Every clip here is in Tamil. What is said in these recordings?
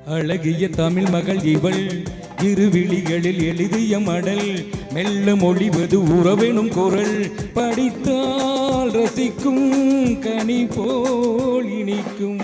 அழகிய தமிழ் மகள் இவள் இருவிழிகளில் எழுதிய மடல் மெல்ல மொழிவது உறவெனும் குரல் படித்தால் ரசிக்கும் கனி போல் இனிக்கும்.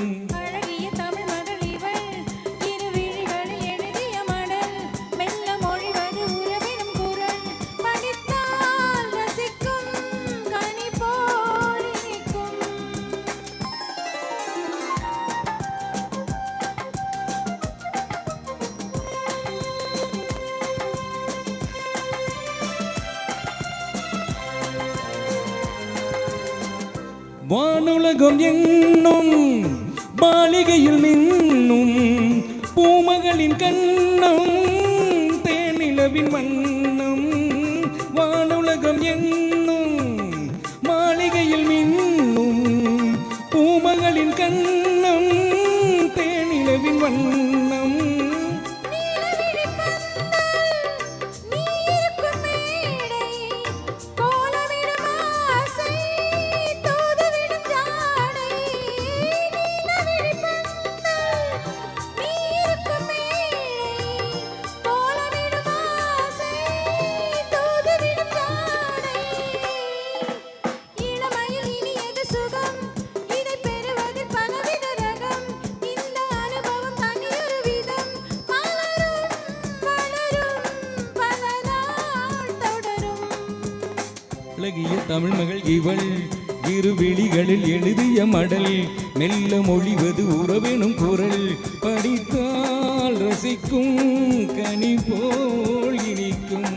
வானுலகம் என்னும் மாளிகையில் மின்னும் பூமகளின் கண்ணம் தேனிலவின் வண்ணம். வானுலகம் என்னும் மாளிகையில் மின்னும் பூமகளின் கண்ணம் தேனிலவின் வண்ணம். அழகிய தமிழ் மகள் இவள் இருவிழிகளில் எழுதிய மடல் மெல்ல மொழிவது உறவெனும் குரல் படித்தால் ரசிக்கும் கனி போல் இனிக்கும்.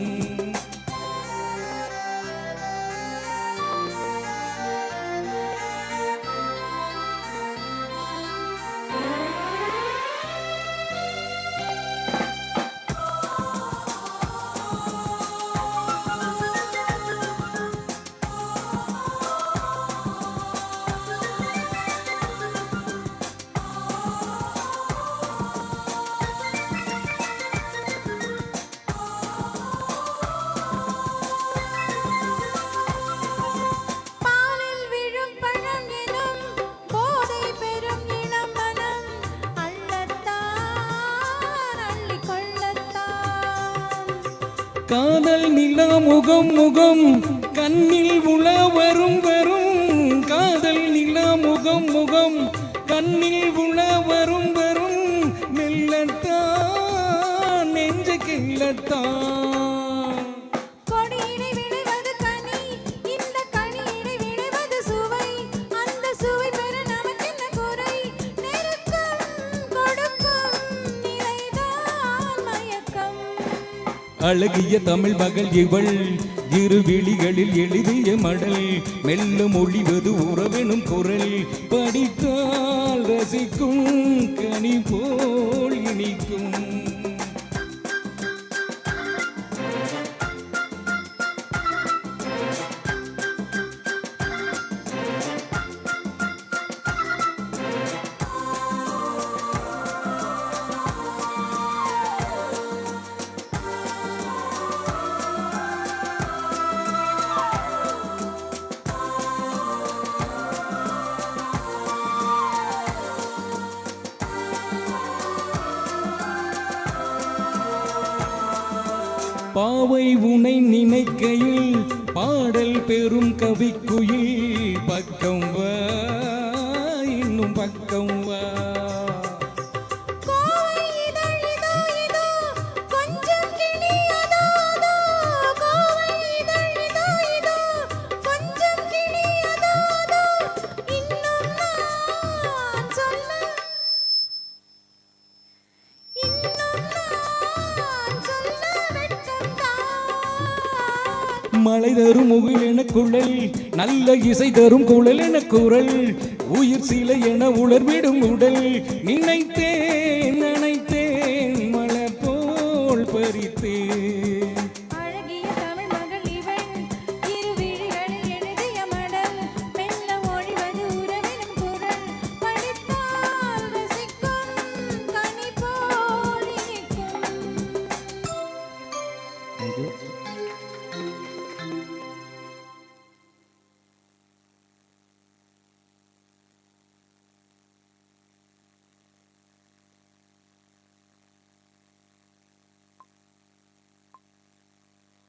காதல் நிலா முகம் முகம் கண்ணில் உள வரும் வரும். காதல் நிலா முகம் முகம் கண்ணில் உள வரும் வரும். மெல்லத்தான் நெஞ்ச கிள்ளத்தான். அழகிய தமிழ் மகள் இவள் இருவிழிகளில் எழுதிய மடல் மெல்ல மொழிவது உறவெனும் குரல் படித்தால் ரசிக்கும் கனி போல் இனிக்கும். பாவை உனை நினைக்கையில் பாடல் பெரும் கவிக்குயில் பக்கம் வா இன்னும் பக்கம் வா. மழை தரும் முகில் என குழல் நல்ல இசை தரும் குழல் என குரல் உயிர் சிலை என உளர்விடும் உடல் நினைத்தேன் நினைத்தேன் மலர் போல் பறித்தேன்.